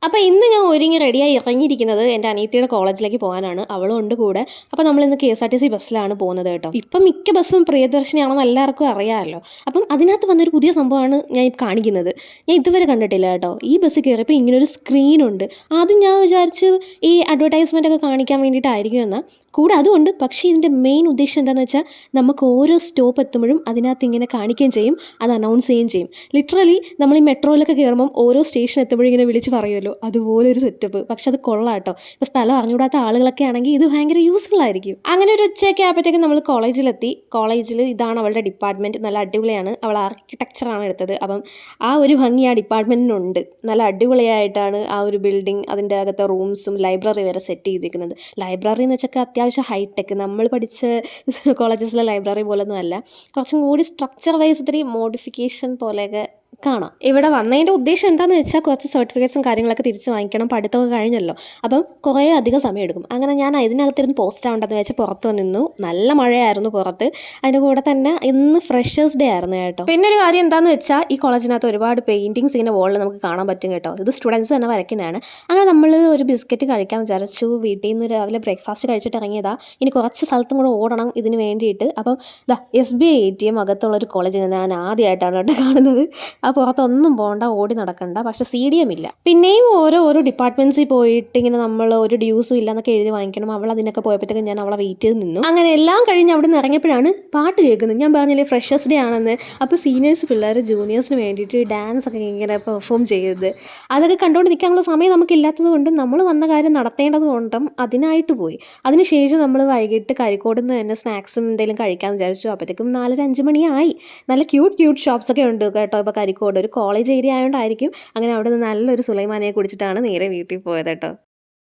അപ്പോൾ ഇന്ന് ഞാൻ ഒരുങ്ങി റെഡിയായി ഇറങ്ങിയിരിക്കുന്നത് എൻ്റെ അനിയത്തിയുടെ കോളേജിലേക്ക് പോകാനാണ്. അവളും ഉണ്ട് കൂടെ. അപ്പോൾ നമ്മളിന്ന് KSRTC ബസ്സിലാണ് പോകുന്നത് കേട്ടോ. ഇപ്പം മിക്ക ബസ്സും പ്രിയദർശിനിയാണെന്ന് എല്ലാവർക്കും അറിയാമല്ലോ. അപ്പം അതിനകത്ത് വന്നൊരു പുതിയ സംഭവമാണ് ഞാൻ ഈ കാണിക്കുന്നത്. ഞാൻ ഇതുവരെ കണ്ടിട്ടില്ല കേട്ടോ. ഈ ബസ് കയറിയപ്പോൾ ഇങ്ങനൊരു സ്ക്രീനുണ്ട്. ആദ്യം ഞാൻ വിചാരിച്ചു ഈ അഡ്വർടൈസ്മെൻ്റ് ഒക്കെ കാണിക്കാൻ വേണ്ടിയിട്ടായിരിക്കും എന്നാൽ കൂടെ അതുകൊണ്ട്. പക്ഷേ ഇതിൻ്റെ മെയിൻ ഉദ്ദേശം എന്താണെന്ന് വെച്ചാൽ നമുക്ക് ഓരോ സ്റ്റോപ്പ് എത്തുമ്പോഴും അതിനകത്ത് ഇങ്ങനെ കാണിക്കുകയും ചെയ്യും, അത് അനൗൺസ് ചെയ്യുകയും ചെയ്യും. ലിറ്ററലി നമ്മൾ ഈ മെട്രോയിലൊക്കെ കയറുമ്പം ഓരോ സ്റ്റേഷൻ എത്തുമ്പോഴും ഇങ്ങനെ വിളിച്ച് പറയുമല്ലോ, അതുപോലൊരു സെറ്റപ്പ്. പക്ഷെ അത് കൊള്ളാം കേട്ടോ. ഇപ്പോൾ സ്ഥലം അറിഞ്ഞുകൂടാത്ത ആളുകളൊക്കെ ആണെങ്കിൽ ഇത് ഭയങ്കര യൂസ്ഫുൾ ആയിരിക്കും. അങ്ങനെ ഒരു ഉച്ചയൊക്കെ ആയപ്പോഴത്തേക്കും നമ്മൾ കോളേജിലെത്തി. കോളേജിൽ ഇതാണ് അവളുടെ ഡിപ്പാർട്ട്മെൻറ്റ്. നല്ല അടിപൊളിയാണ്. അവൾ ആർക്കിടെക്ചറാണ് എടുത്തത്. അപ്പം ആ ഒരു ഭംഗി ആ ഡിപ്പാർട്ട്മെൻറ്റിനുണ്ട്. നല്ല അടിപൊളിയായിട്ടാണ് ആ ഒരു ബിൽഡിംഗ്, അതിൻ്റെ അകത്തെ റൂംസും ലൈബ്രറി വരെ സെറ്റ് ചെയ്തിരിക്കുന്നത്. ലൈബ്രറി എന്ന് വെച്ചാൽ അത്യാവശ്യം ഹൈടെക്, നമ്മൾ പഠിച്ച കോളേജസിലെ ലൈബ്രറി പോലൊന്നും അല്ല. കുറച്ചും കൂടി സ്ട്രക്ചർ വൈസ് ഇത്തിരി മോഡിഫിക്കേഷൻ പോലെയൊക്കെ കാണാം. ഇവിടെ വന്നതിൻ്റെ ഉദ്ദേശം എന്താണെന്ന് വെച്ചാൽ കുറച്ച് സർട്ടിഫിക്കറ്റ്സും കാര്യങ്ങളൊക്കെ തിരിച്ച് വാങ്ങിക്കണം. പഠിത്തമൊക്കെ കഴിഞ്ഞല്ലോ. അപ്പം കുറേ അധികം സമയം എടുക്കും. അങ്ങനെ ഞാൻ ഇതിനകത്തിരുന്ന് പോസ്റ്റ് ആവേണ്ടതെന്ന് വെച്ചാൽ പുറത്ത് നിന്നു. നല്ല മഴയായിരുന്നു പുറത്ത്. അതിൻ്റെ കൂടെ തന്നെ ഇന്ന് ഫ്രഷേഴ്സ് ഡേ ആയിരുന്നു കേട്ടോ. പിന്നെ ഒരു കാര്യം എന്താണെന്ന് വെച്ചാൽ ഈ കോളേജിനകത്ത് ഒരുപാട് പെയിൻറ്റിങ്സ് ഇങ്ങനെ വോളിൽ നമുക്ക് കാണാൻ പറ്റും കേട്ടോ. ഇത് സ്റ്റുഡൻസ് തന്നെ വരയ്ക്കുന്നതാണ്. അങ്ങനെ നമ്മൾ ഒരു ബിസ്ക്കറ്റ് കഴിക്കാൻ വിചാരിച്ചു. വീട്ടിൽ നിന്ന് രാവിലെ ബ്രേക്ക്ഫാസ്റ്റ് കഴിച്ചിട്ട് ഇറങ്ങിയതാ. ഇനി കുറച്ച് സ്ഥലത്തും കൂടെ ഓടണം ഇതിന് വേണ്ടിയിട്ട്. അപ്പം SBI ATM അകത്തുള്ളൊരു കോളേജ് ഞാൻ ആദ്യമായിട്ടാണ് കേട്ടോ കാണുന്നത്. ആ പുറത്തൊന്നും പോകണ്ട, ഓടി നടക്കണ്ട. പക്ഷെ CDM ഇല്ല. പിന്നെയും ഓരോ ഡിപ്പാർട്ട്മെൻറ്റ്സിൽ പോയിട്ട് ഇങ്ങനെ നമ്മൾ ഒരു ഡ്യൂസും ഇല്ല എന്നൊക്കെ എഴുതി വാങ്ങിക്കണം. അവൾ അതിനൊക്കെ പോയപ്പോഴത്തേക്കും ഞാൻ അവളെ വെയിറ്റ് ചെയ്ത് നിന്നു. അങ്ങനെ എല്ലാം കഴിഞ്ഞ് അവിടെ നിന്ന് ഇറങ്ങിയപ്പോഴാണ് പാട്ട് കേൾക്കുന്നത്. ഞാൻ പറഞ്ഞില്ലേ ഫ്രഷേഴ്സ് ഡേ ആണെന്ന്. അപ്പോൾ സീനിയേഴ്സ് പിള്ളേർ ജൂനിയേഴ്സിന് വേണ്ടിയിട്ട് ഡാൻസ് ഒക്കെ ഇങ്ങനെ പെർഫോം ചെയ്തത് അതൊക്കെ കണ്ടുകൊണ്ട് നിൽക്കാനുള്ള സമയം നമുക്കില്ലാത്തത് കൊണ്ടും നമ്മൾ വന്ന കാര്യം നടത്തേണ്ടത് കൊണ്ടും അതിനായിട്ട് പോയി. അതിനുശേഷം നമ്മൾ വൈകിട്ട് കരിക്കോട് നിന്ന് തന്നെ സ്നാക്സും എന്തെങ്കിലും കഴിക്കാമെന്ന് വിചാരിച്ചു. അപ്പോഴത്തേക്കും 4-5 മണിയായി. നല്ല ക്യൂട്ട് ഷോപ്സൊക്കെ ഉണ്ട് കേട്ടോ. ഇപ്പോൾ കരിക്കോട് ഒരു കോളേജ് ഏരിയ ആയതുകൊണ്ടായിരിക്കും. അങ്ങനെ അവിടെ നിന്ന് നല്ലൊരു സുലൈമാനിയെ കുടിച്ചിട്ടാണ് നേരെ വീട്ടിൽ പോയത് കേട്ടോ.